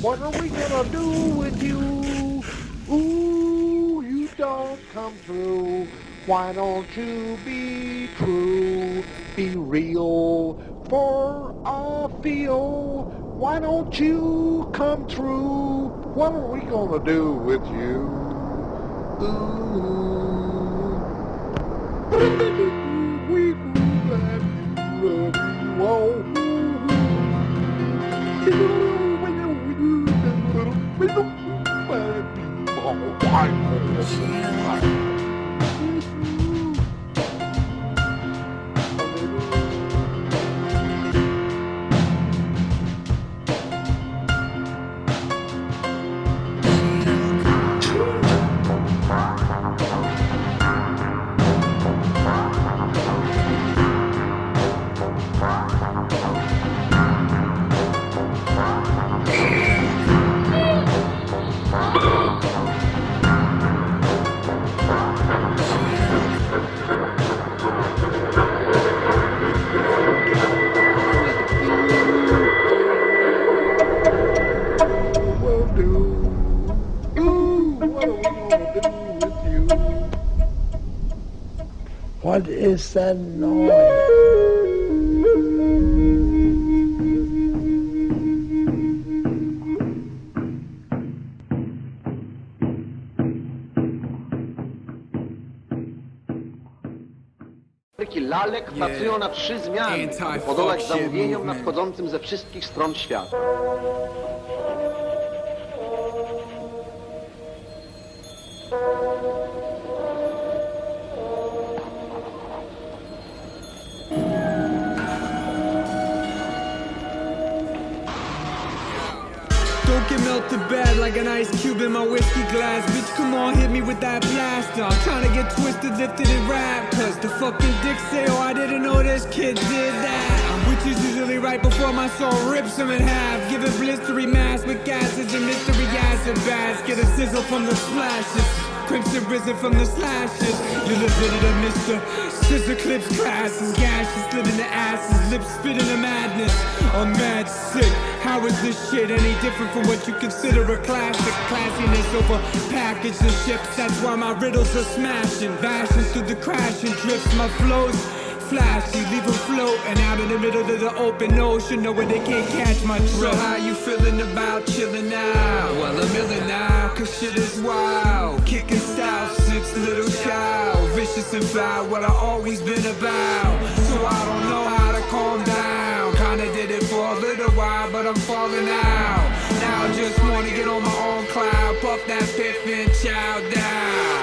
What are we gonna do with you? Ooh, you don't come through. Why don't you be true? Be real for a feel. Why don't you come through? What are we gonna do with you? Ooh. We love you, oh. What is that noise? Lalek pracują na 3 zmiany, aby podołać zamówieniom nadchodzącym ze wszystkich stron świata. Melted bad like an ice cube in my whiskey glass. Bitch, come on, hit me with that blaster. I'm trying to get twisted, lifted, and rap. Cause the fucking dick say, oh, I didn't know this kid did that. Which is usually right before my soul rips him in half. Give it blistery mass with gases and mystery acid baths. Get a sizzle from the splashes. Crimson risen from the slashes. You live in it, Mr. Scissor clips, glasses, gashes, slit in the asses, lips spit in the madness. I'm mad sick. How is this shit any different from what you consider a classic? Classiness over package and ships. That's why my riddles are smashing, bashing through the crashing drifts. My flows flashy, leave them floating out in the middle of the open ocean, know where they can't catch my drift. So how you feeling about chilling now? Well, I'm illin' now, cause shit is wild. Kicking style since little child. Vicious and foul, what I always been about. So I don't know how to calm down. Kinda did it for a little while, but I'm falling out. Now I just wanna get on my own cloud. Puff that piff and chow down.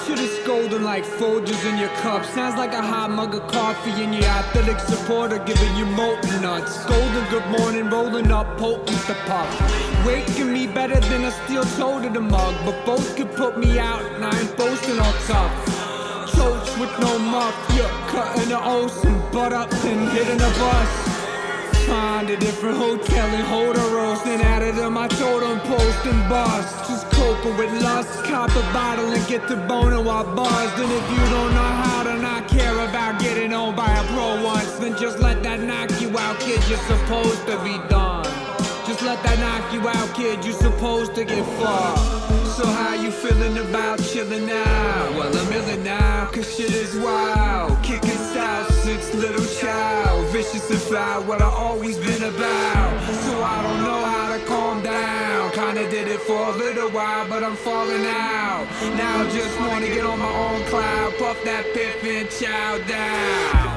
Shit is golden like Folgers in your cup. Sounds like a hot mug of coffee in your athletic supporter giving you molten nuts. Golden good morning, rolling up, potent the puff. Waking me better than a steel toe to the mug. But both could put me out and I ain't boasting all tough. Choach with no muff, yeah, cutting the oats and butt up and hitting a bus. Find a different hotel and hold a roast and add it to my totem post and bust. Just coping with lust, cop a bottle and get to boning while buzzed. And if you don't know how to not care about getting owned by a pro once, then just let that knock you out, kid, you're supposed to be done. Just let that knock you out, kid, you're supposed to get fucked. So how you feeling about chilling now? Well, I'm illin' now, cause shit is wild. Kicking style since little child. Vicious and foul, what I always been about. So I don't know how to calm down. kinda did it for a little while, but I'm falling out. Now I just wanna get on my own cloud, puff that piff and chow down.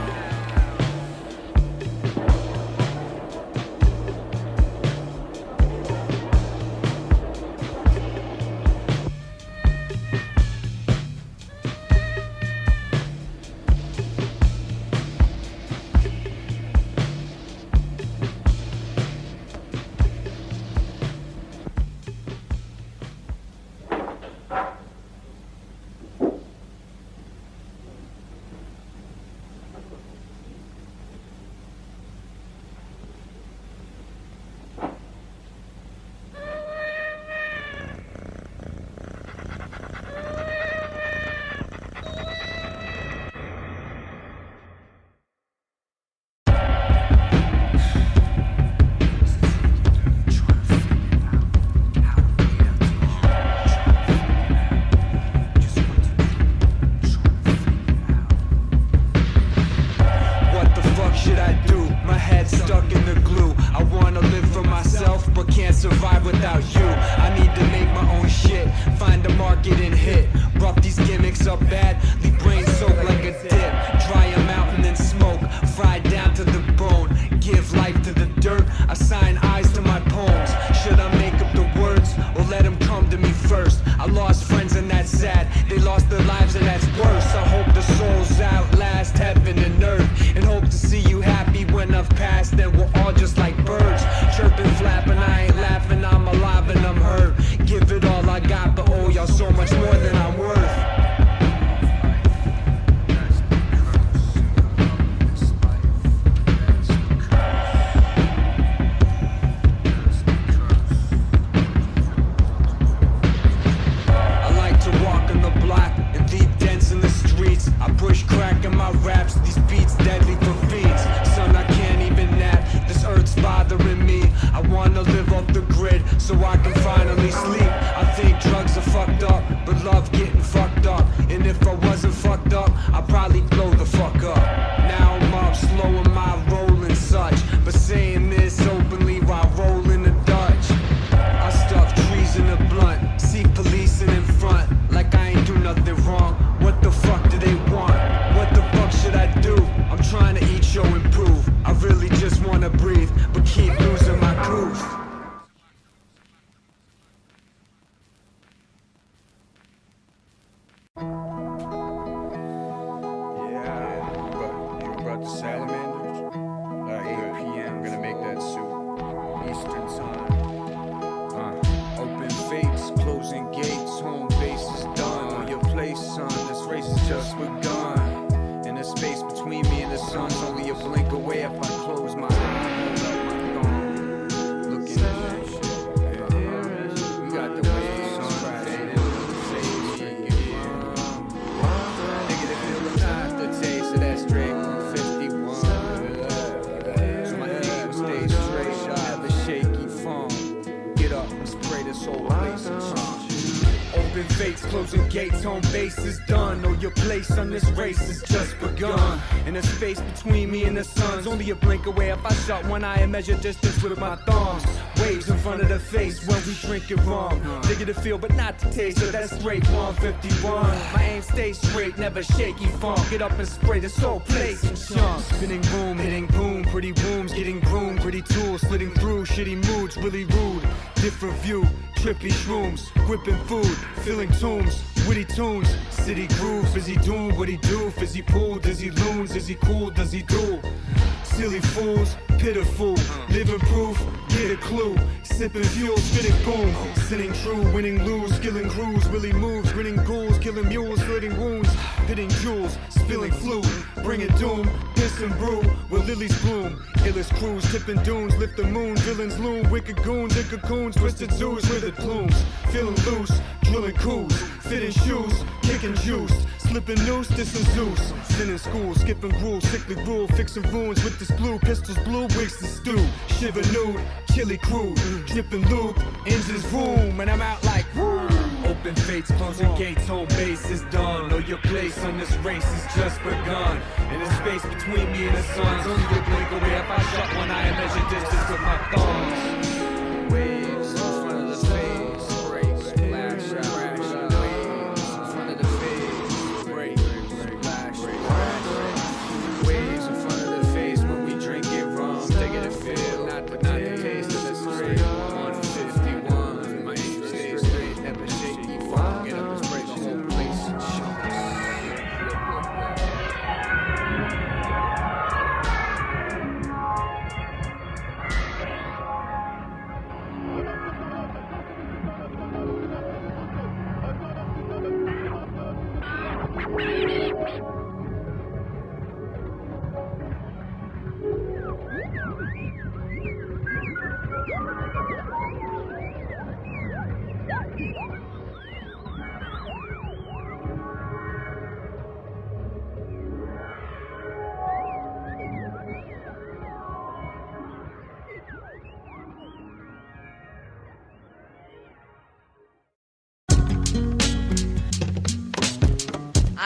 Closing gates, home base is done. Know your place on this race has just begun. In the space between me and the sun's only a blink away. If I shut one eye and measure distance with my thumbs. Waves in front of the face when we drink it wrong. Digger to feel but not to taste, so that's straight 151. My aim stays straight, never shaky funk. Get up and spray the soul place in chunks. Spinning boom, hitting boom, pretty wombs, getting groomed, pretty tools, slitting through shitty moods, really rude. Different view, trippy shrooms, gripping food, filling tombs, witty tunes, city groove, is he doing what he do? Fizzy pool, does he loons, is he cool, does he do? Silly fools, pitiful, living proof, get a clue, sipping fuel, spitting boom, sitting true, winning lose, killing crews, really moves, grinning ghouls, killing mules, slitting wounds, pitting jewels, spilling flu, bringing doom, piss and brew, where lilies bloom, illest crews, tipping dunes, lift the moon, villains loom, wicked goons in cocoons, twisted zoos, withered plumes, feeling loose, drilling coups, fitting shoes, kicking juice, slipping noose, dissing Zeus, spinning school, skipping gruel, sickly rule, fixing ruins with this blue, pistols blue, wigs to stew, shiver nude, chili crude, dripping lube, engines boom, and I'm out like woo. Open fates, closing gates, home base is done. Know your place on this race has just begun. In the space between me and the sun's only a blink away. If I shut one eye and measure distance with my thumbs. Waves in front of the face.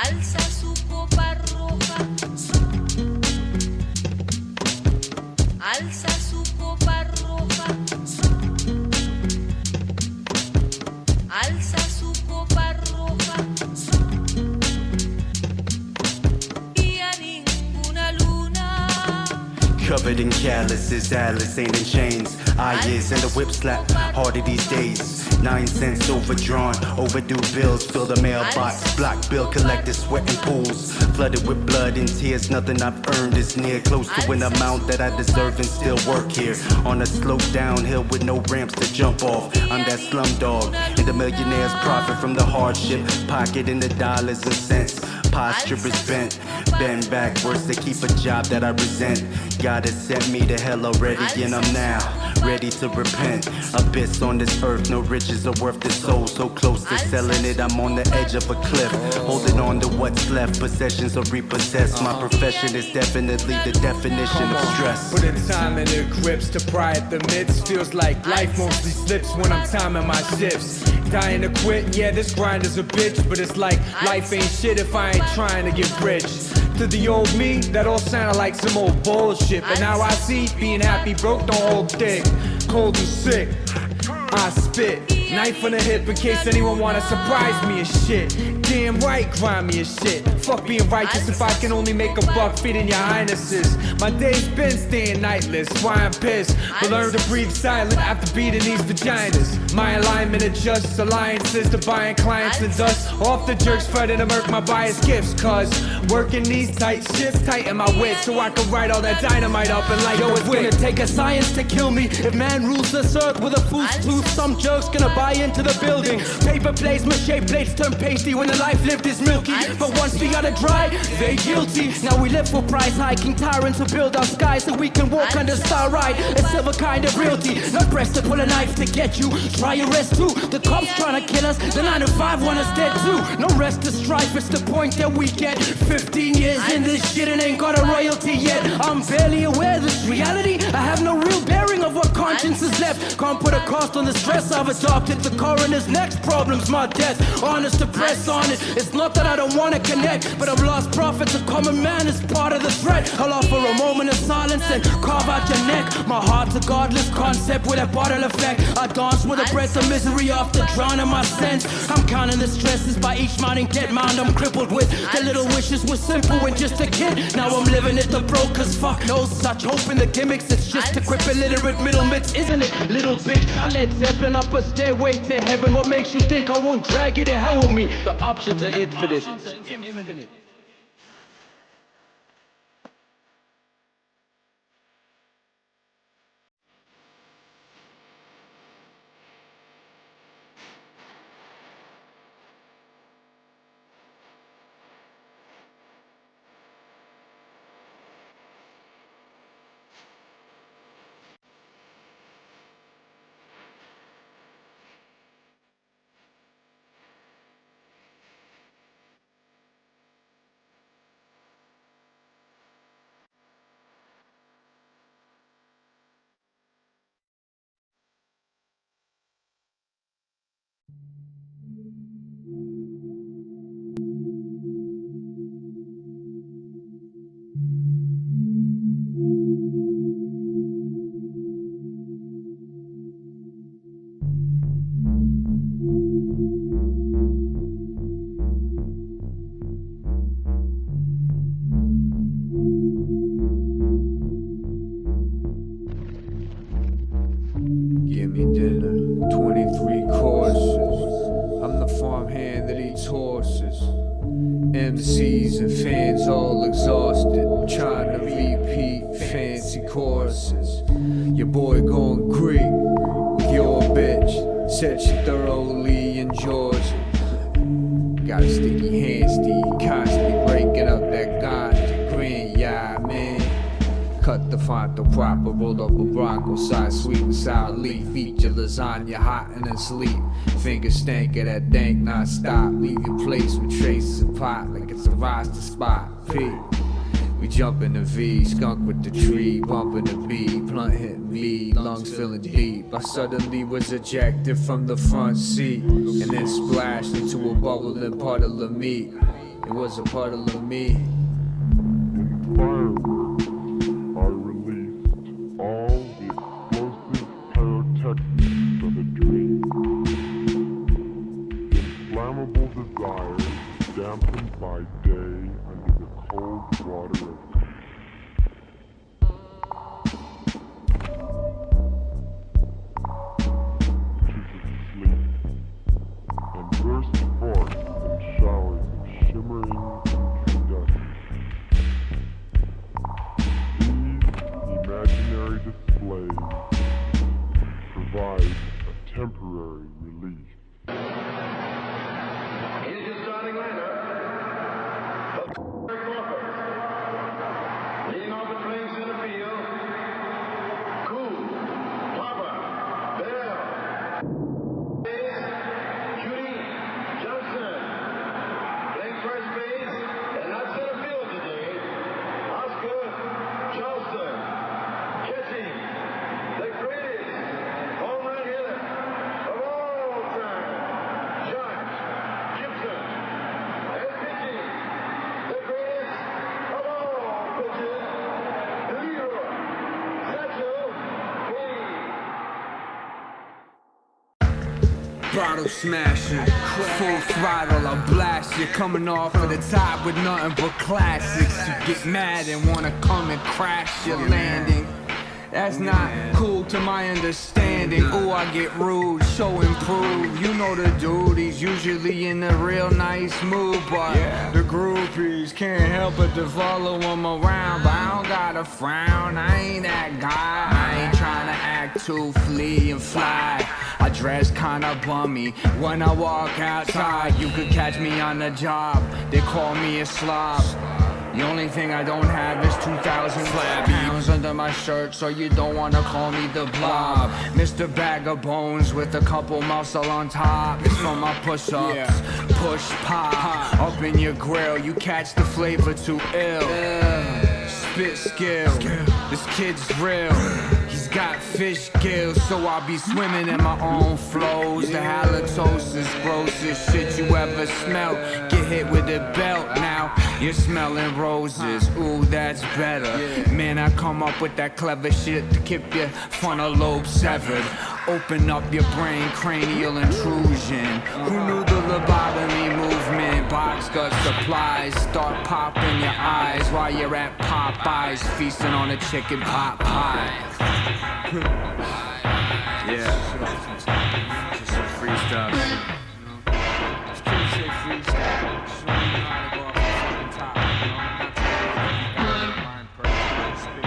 alza su copa roja, alza su copa roja, alza su copa roja, y a ninguna luna. Covered in calluses, Alice ain't in chains. Eyes and the whip slap harder these days. 9 cents overdrawn, overdue bills fill the mailbox. Block bill collectors sweating pools, flooded with blood and tears. Nothing I've earned is near close to an amount that I deserve and still work here. On a slope downhill with no ramps to jump off. I'm that slum dog, and the millionaires profit from the hardship. Pocket in the dollars and cents. Posture is bent, bend backwards to keep a job that I resent. God has sent me to hell already, and I'm now ready to repent. Abyss on this earth, no riches are worth the soul. So close to selling it, I'm on the edge of a cliff, holding on to what's left. Possessions are repossessed. My profession is definitely the definition of stress. Put in time in the grips to pry at the midst. Feels like life mostly slips when I'm timing my shifts. Dying to quit, yeah, this grind is a bitch. But it's like life ain't shit if I ain't trying to get rich. To the old me, that all sounded like some old bullshit. But now I see, being happy broke don't hold thick. Cold and sick, I spit. Knife on the hip in case anyone wanna surprise me and shit. Damn right, grimy as shit. Fuck being righteous if I can only make a buck feeding your highnesses. My day's been staying nightless, why I'm pissed. But learn to breathe silent after beating these vaginas. My alignment adjusts alliances to buying clients and dust off the jerks fighting to murk my biased gifts. Cause working these tight shifts tighten my wits so I can write all that dynamite up and light. Yo, it's gonna take a science to kill me. If man rules this earth with a fool's tooth, some jerk's gonna buy into the building. Paper plates, mache plates turn pasty when the life lived is milky. But once we got it dry, they guilty. Now we live for price hiking tyrants who build our skies so we can walk under starlight. A silver kind of realty, not pressed to pull a knife to get you. Try your rest too. The cops trying to kill us, the 9 to 5 want us dead too. No rest to strife, it's the point that we get. 15 years in this shit and ain't got a royalty yet. I'm barely aware of this reality. I have no real bearing of what conscience is left. Can't put a cost on the stress I've adopted. The coroner's next problem's my death. Honest to press on it. It's not that I don't want to connect, but I've lost profits. A common man is part of the threat. I'll offer a moment of silence and carve out your neck. My heart's a godless concept with a bottle effect. I dance with a breath of misery after drowning my sense. I'm counting the stresses by each mounting dead mound I'm crippled with. The little wishes were simple when just a kid. Now I'm living it the broke, cause fuck no such hope in the gimmicks. It's just to equip illiterate middle mix, isn't it? Little bitch, I led Zeppelin up a stairway to heaven. What makes you think I won't drag you to hell with me? The options are infinite. Give me dinner, 23 courses. I'm the farmhand that eats horses. MCs and fans all exhausted, trying to repeat fancy choruses. Your boy going Greek with your bitch, said she thoroughly enjoys it. Got a sticky hand, Steve, constantly breaking up that ganja green, yeah, man. Cut the fonto proper, rolled up a Bronco side, sweet and sour leaf. Eat your lasagna hot and then sleep. Fingers stank of that dank non-stop. Leave your place with traces of pot like it's a roster spot. P. We jump in the V, skunk with the tree, bumping the B, blunt hit me, lungs feeling deep. I suddenly was ejected from the front seat, and then splashed into a bubbling puddle of meat. It was a puddle of me. In fireworks, I released all the explosive pyrotechnics of a dream. Inflammable desires dampened by day under the cold water of and burst forth in showers of shimmering incandescence. These imaginary displays provide a temporary relief. Here's your starting lineup. Leading off the playing center field. Cool, Papa, Bell. First base, and not center field today. Oscar Charleston catching the greatest home run hitter of all time, Josh Gibson, and pitching the greatest of all pitchers, Leroy Satchel Page. Bottle smashing, full throttle, I blast you. Coming off of the top with nothing but classics. You get mad and wanna come and crash your landing. That's not cool to my understanding. Ooh, I get rude, show improve. You know the dude, he's usually in a real nice mood. But the groupies can't help but to follow him around. But I don't gotta frown, I ain't that guy. I ain't trying to act too flea and fly. I dress kinda bummy when I walk outside. You could catch me on the job, they call me a slob. The only thing I don't have is 2,000 pounds under my shirt, so you don't wanna call me the blob. Mr. Bag of Bones with a couple muscle on top. It's from my push-ups, push pop, up in your grill. You catch the flavor too ill. Spit skill, this kid's real. He's got fish gills, so I'll be swimming in my own flows. The halitosis, grossest shit you ever smell. Get hit with a belt, now you're smelling roses. Ooh, that's better. Man, I come up with that clever shit to keep your frontal lobe severed. Open up your brain, cranial intrusion. Who knew the lobotomy movement? Boxguts supplies, start popping your eyes while you're at Popeyes, feasting on a chicken pot pie. Yeah, just some freestyle. Just can't say freestyle. Just know you know how to go off the fucking top. You know, not to mind purpose. Spit.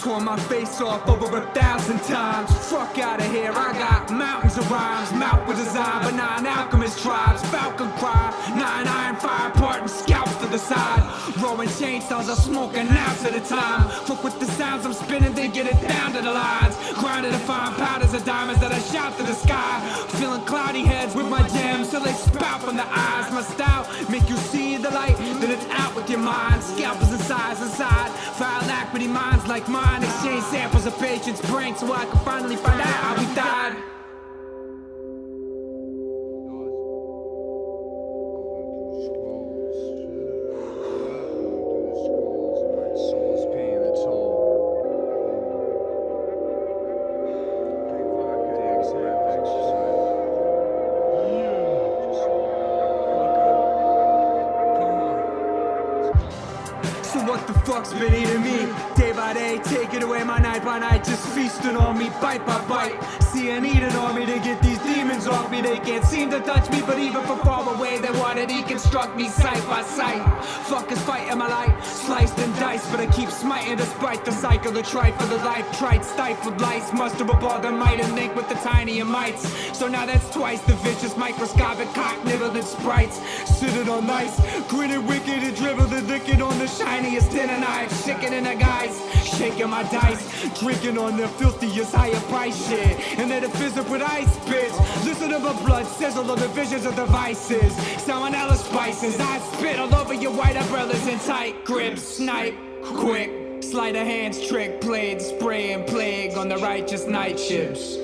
Torn my face off over 1,000 times. Fuck out of here, I got mountains of rhymes. Mouth with design, but 9 alchemist tribes. Falcon cry, 9 iron fire parting scalps to the side. Rolling chainsaws, I smoke an ounce at a time. Fuck with the sounds I'm spinning, they get it down to the lines. Grinded to fine powders of diamonds that I shout to the sky. Feeling cloudy heads with my gems till they spout from the eyes. My style make you see the light, then it's out with your mind. Scalpels inside. Foul equity minds like mine. Exchange samples of patience brain so I can finally find out how we died. Fuck's been eating me day by day, taking away my night by night, just feasting on me bite by bite. See an eating on me to get these demons off me. They can't seem to touch me, but even from far away they want to deconstruct me sight by sight. Fuckers fighting my light, sliced and diced, but I keep smiting despite the cycle of trite for the life trite, stifled lice, muster up all the might and link with the tiny mites. So now that's twice the vicious microscopic cock nibbled and sprites, sitting on nice, grinning wicked and dribbled and licking on the shiniest dinner knife, shaking in the guys, shaking my dice, drinking on the filthiest higher price shit, and then the fizzle with ice bits. Listen to my blood sizzle on the visions of devices, salmonella spices, I spit all over your white umbrellas in tight grips, snipe, quick, sleight of hands, trick, blade, spray and plague on the righteous night ships.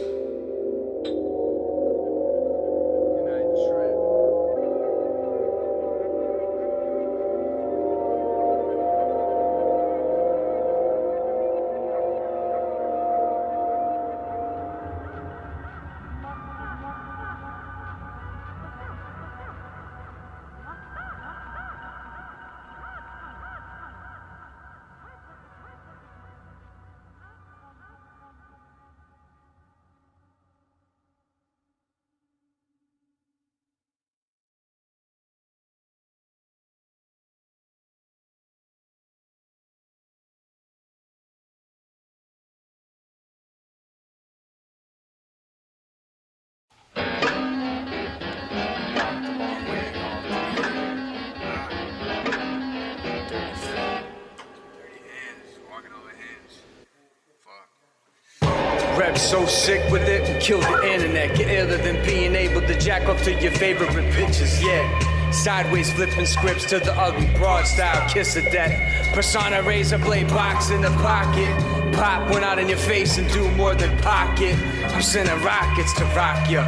So sick with it, we killed the internet. Get iller than being able to jack off to your favorite bitches, yeah. Sideways flipping scripts to the ugly broad style kiss of death. Persona razor blade box in the pocket. Pop one out in your face and do more than pocket. I'm sending rockets to rock ya.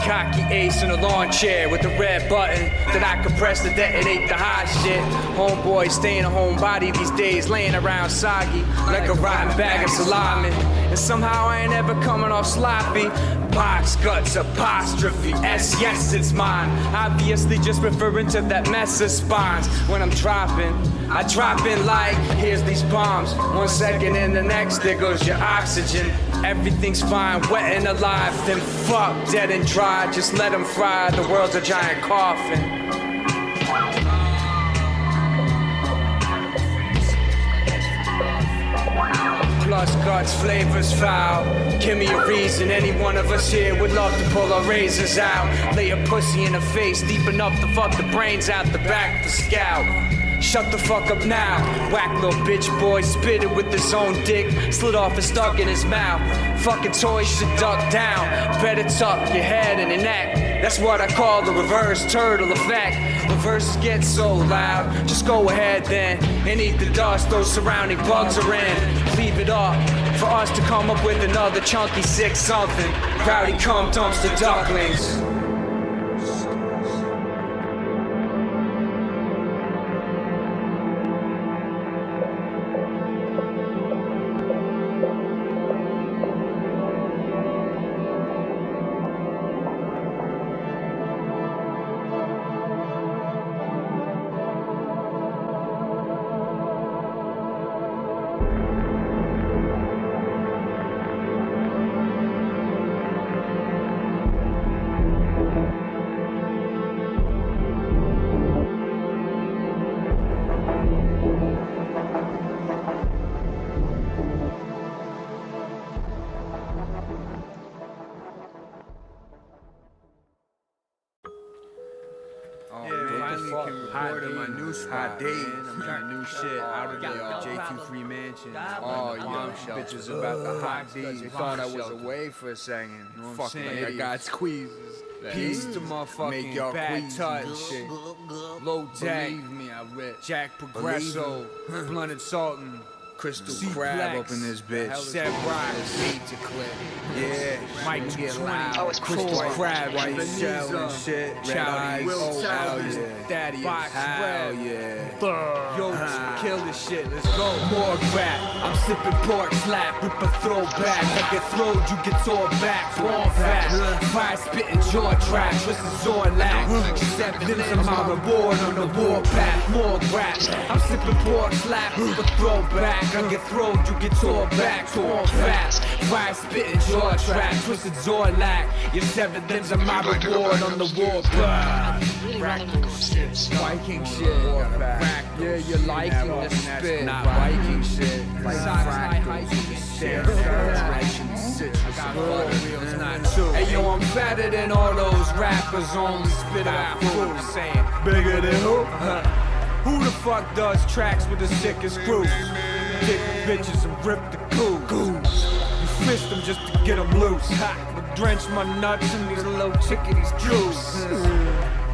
Cocky ace in a lawn chair with a red button that I could press to detonate the hot shit. Homeboy staying a homebody these days, laying around soggy like a rotten bag of salami. And somehow I ain't ever coming off sloppy. Boxguts apostrophe S, yes it's mine. Obviously just referring to that mess of spines. When I'm dropping, I drop in like, here's these bombs. 1 second and the next, there goes your oxygen. Everything's fine, wet and alive. Then fuck, dead and dry, just let them fry. The world's a giant coffin. Plus guts, flavors foul. Give me a reason, any one of us here would love to pull our razors out. Lay a pussy in the face, deep enough to fuck the brains out the back of the scalp. Shut the fuck up now. Whack little bitch boy, spit it with his own dick. Slid off and stuck in his mouth. Fucking toys should duck down. Better tuck your head and your neck. That's what I call the reverse turtle effect. The verses get so loud, just go ahead then and eat the dust those surrounding bugs are in. Leave it up for us to come up with another chunky sick something. Rowdy cum dumps the ducklings. Spot, man. I'm got new shit out of the J2 Free Mansion. Oh, young bitches about the hot D's. They thought I was away for a second. You know what I'm saying? I got squeezes. Peace to motherfucking Bad Touch. Low Jack. Believe me, I read. Jakprogresso. Blunted Sultan. Crystal Crab up in this bitch. Set Rock. Beat to clip. Yeah. Mike Svoboda. Oh, it's Crystal Crab. White shell and shit. Chowdy. Wut'll. Daddy. BoxReb. Yeah. Yo, kill this shit. Let's go. Morgue rap. I'm sipping pork slap. Rip a throwback. I get throwed, you get tore back. Swarm fat. Fire spitting jaw trap. Twist the Zorlac. 7 minutes of my reward on the war path. Morgue rap. I'm sipping pork slap. Rip a throwback. I get throwed, you get tore back, torn fast. Fire spitting jaw trap, twisted Zorlac. Your 7 limbs are my reward on the war path. Viking shit. Yeah, you're liking the spit. Not Viking shit. Like hey yo, I'm fatter than all those rappers. Only spit out food saying bigger than who? Who the fuck does tracks with the sickest crews? Kick bitches and rip the goose. You fist them just to get them loose. But drench my nuts in these little chickadees juice.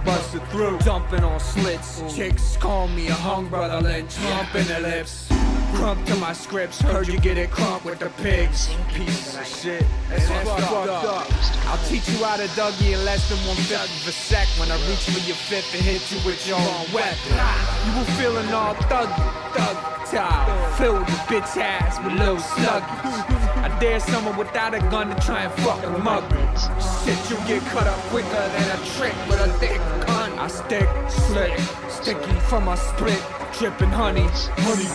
Bust it through, dumping on slits. Chicks call me a hung brother, then trump in the lips. Crump to my scripts, heard you get it crump with the pigs. Pieces of shit, that's fucked up. I'll teach you how to Dougie in less than 1/5 of a sec. When I reach for your fifth and hit you with your own weapon. You were feeling all thuggy. Filled with bitch ass with little sluggies. I dare someone without a gun to try and fucking mug me. Shit, you get cut up quicker than a trick with a thick gun. I stick, slick, sticky from my split, dripping honey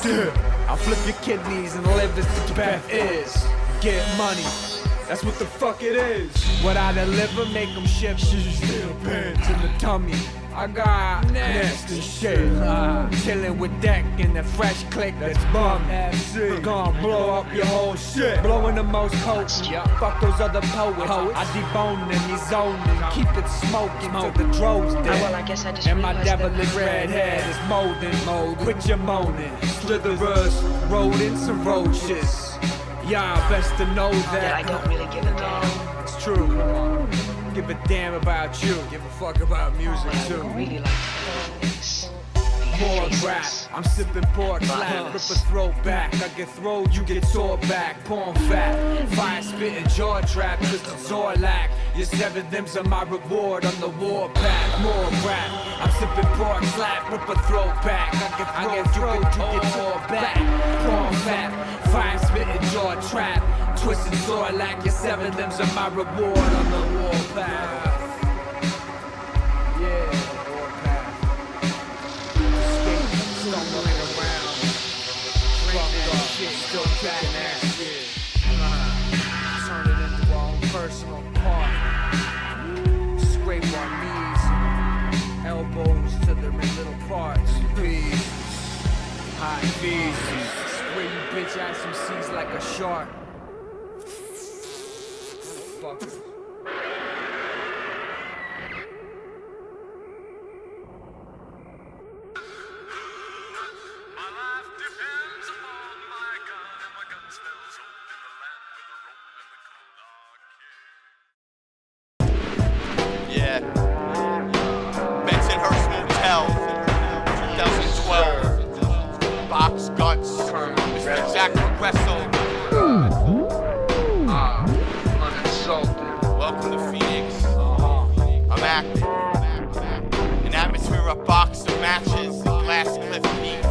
dip. I'll flip your kidneys and live as the Beth is. Get money, that's what the fuck it is. What I deliver, make them shift, still pants in the tummy. I got nasty shit. Chillin' with Deck in the fresh click that's bum. We're gonna blow up your whole shit. Blowing the most potent. Fuck those other poets. I debone them, he's zoning. Keep it smoking till the droves dead. Well, I guess I just and my devilish red head is molding. Quit your moaning. Slitherers, rodents and roaches. Y'all best to know that I don't really give a damn. It's true. Give a damn about you. Give a fuck about music too. I really like this. More rap, I'm sipping pork slap, rip a throwback. I get throwed, you get tore back. Porn fat, fire spitting jaw trap, twisted Zorlac. Your 7 limbs are my reward on the war path. More rap, I'm sipping pork slap, rip a throwback. I get throwed, you get tore back. Porn fat, fire spitting jaw trap, twisted Zorlac. Your 7 limbs are my reward on the war path. Yeah. Stumbling around, fucked up shit, still kicking ass shit. Turn it into our own personal part. Scrape our knees, elbows to the little parts. Peace, high feces. Spray you bitch ass MCs like a shark. Fuck. Yeah. Bensonhurst Motel, 2012. Boxguts, Mr. Jakprogresso. Blunted Sultan. Welcome to Phoenix. I'm acting. An atmosphere of box of matches and glass cliff peak.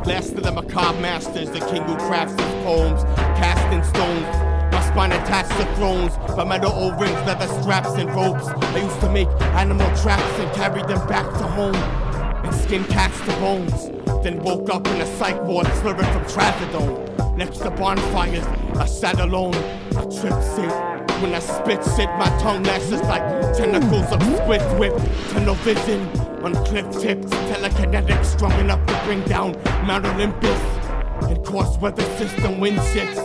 Last of the macabre masters, the king who crafts his poems, cast in stones. My spine attached to thrones, by metal O-rings, leather straps and ropes. I used to make animal traps and carry them back to home, and skin cats to bones. Then woke up in a psych ward, slurring from trazodone. Next to bonfires, I sat alone. I tripped sit. When I spit, my tongue lashes like tentacles of squid whip. Tunnel vision on cliff tips, telekinetic strong enough to bring down Mount Olympus. And course weather system wind shifts.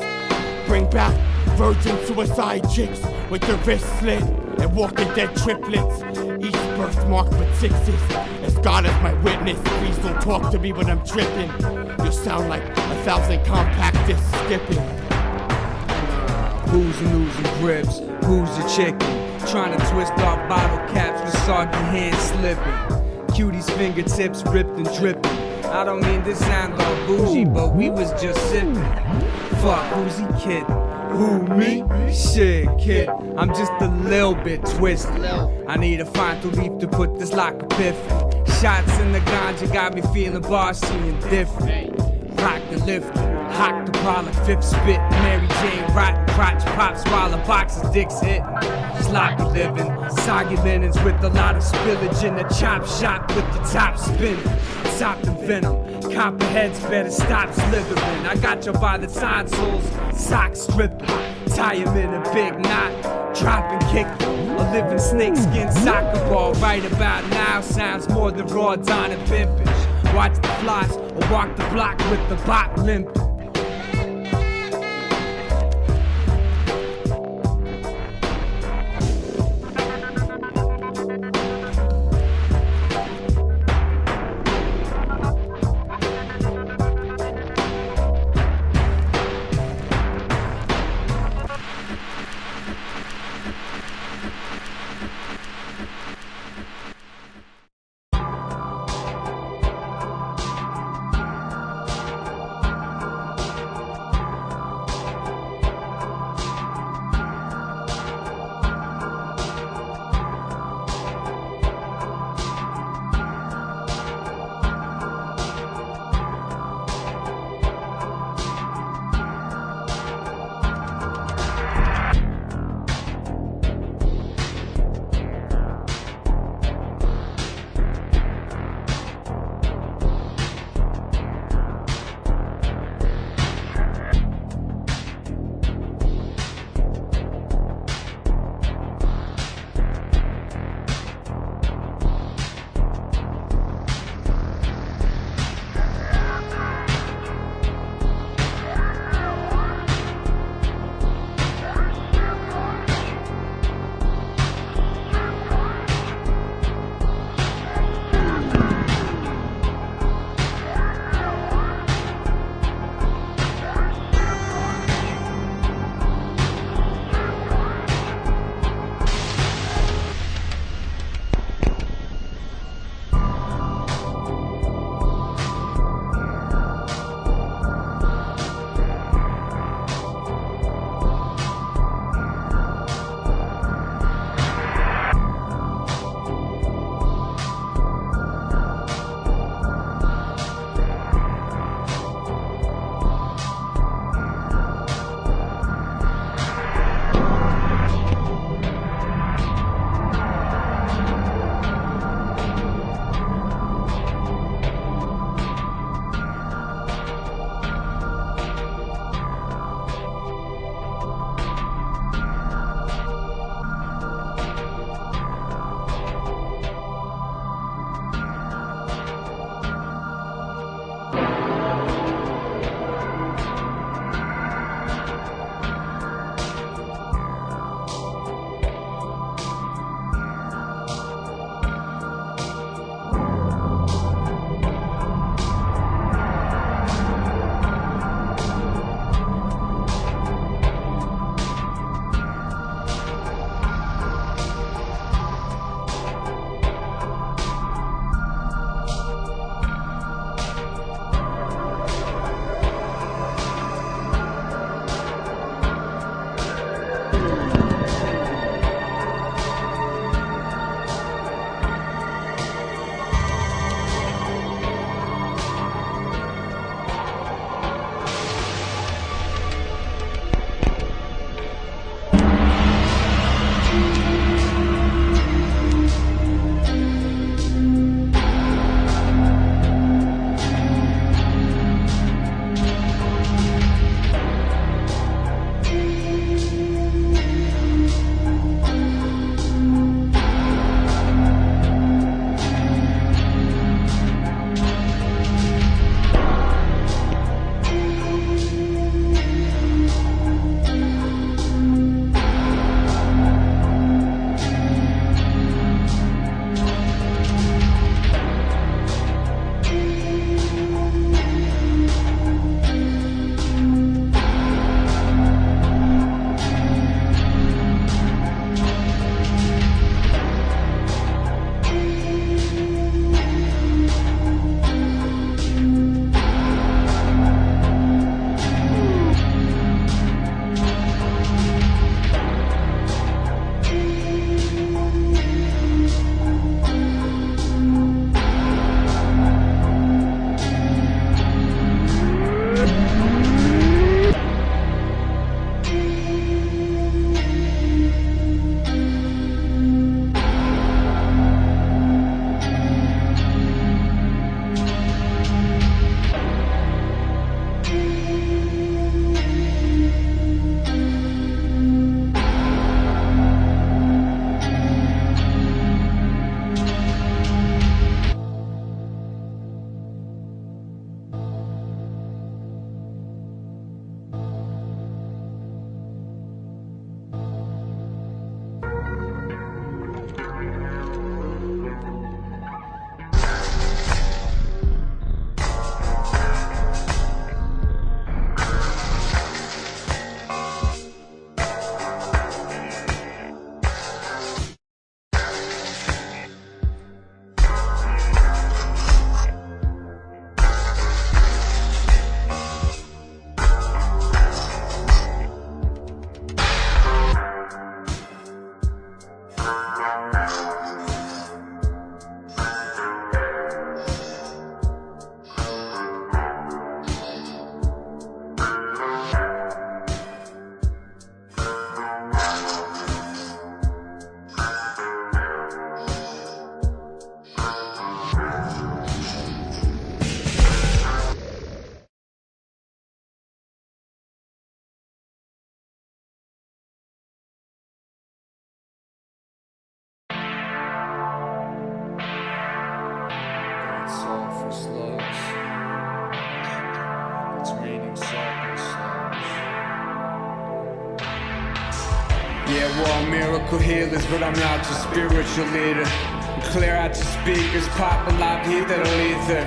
Bring back virgin suicide chicks with their wrists slit and Walking Dead triplets. Each birthmark with sixes. As God is my witness, please don't talk to me when I'm tripping. You sound like 1,000 compact discs skipping. Who's losing grips? Who's the chicken? Trying to twist our bottle caps with soggy hands slipping. Cutie's fingertips ripped and dripping. I don't mean to sound all bougie, but we was just sipping. Fuck, who's he kidding? Who, me? Shit, kid, I'm just a little bit twisted. I need a fine leaf to put this like a piffin. Shots in the ganja got me feeling bossy and different. Rock the lift, hock the parlor, fifth spit. Mary Jane rotten crotch pops while a box of dicks hitting. Sloppy living, soggy linens with a lot of spillage in the chop shop with the top spinning. Sopped in venom, copperheads better stop slithering. I got you by the side soles, socks stripping. Tie him in a big knot, drop and kick him. A living snakeskin soccer ball right about now sounds more than raw Don and Pimpish. Watch the flies or walk the block with the bot limping. Yeah, we're all miracle healers, but I'm not your spiritual leader. Clear out your speakers, pop a live heat that'll ether.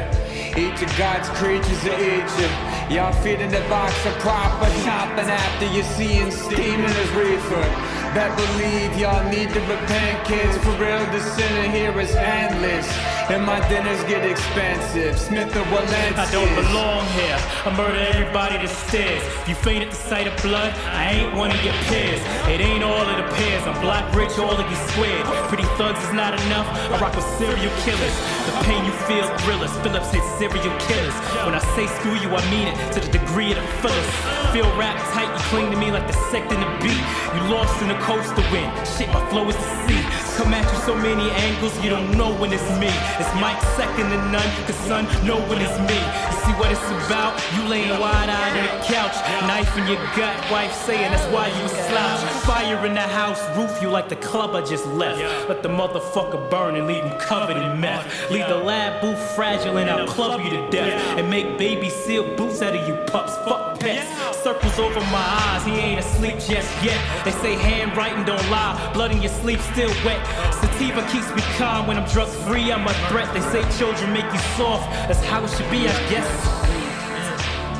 Each of God's creatures are each of y'all feeding the box of proper chopping after you seeing steaming as reefer. That believe y'all need to repent, kids. For real, the sinner here is endless, and my dinners get expensive. Smith or Walensky. I don't belong here. I murder everybody that stares. If you faint at the sight of blood, I ain't one of your peers. It ain't all of the pairs. I'm black rich, all of you squared. Pretty thugs is not enough. I rock with serial killers. The pain you feel thrillers. Phillips hit serial killers. When I say screw you, I mean it to the degree of the fullest. Feel rap tight, you cling to me like the sect in the beat. You lost in the coastal wind. Shit, my flow is the sea. Come at you so many angles, you don't know when it's me. It's Mike second to none, cause son, know when it's me. You see what it's about? You laying wide-eyed on the couch, knife in your gut, wife saying that's why you a slouch. Fire in the house, roof you like the club I just left. Let the motherfucker burn and leave him covered in meth. Leave the lab booth fragile and I'll club you to death. And make baby seal boots out of you pups, fuck pets. Circles over my eyes, he ain't asleep just yet. They say handwriting don't lie, blood in your sleep still wet. Sativa keeps me calm when I'm drug free, I'm a threat. They say children make you soft, that's how it should be, I guess.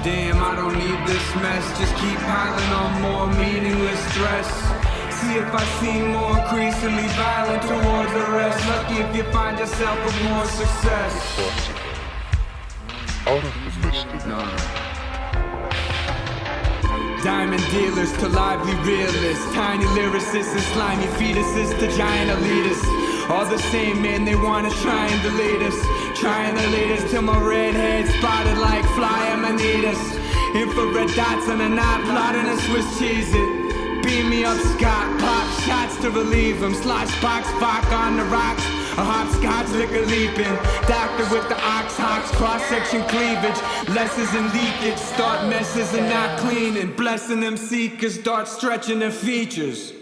Damn, I don't need this mess, just keep piling on more meaningless stress. See if I seem more increasingly violent towards the rest. Lucky if you find yourself with more success. Diamond dealers to lively realists, tiny lyricists and slimy fetuses to giant elitists. All the same man, they wanna triangulate us. Triangulate us till my redhead spotted like fly amanitas. Infrared dots on a knot, plotting a Swiss cheese it. Beam me up, Scott, pop shots to relieve them. Slosh box, vodka on the rocks. A hopscotch liquor leaping. Doctor with the ox hawks, cross-section cleavage. Lesses and leakage, start messes and not cleaning. Blessing them seekers, start stretching their features.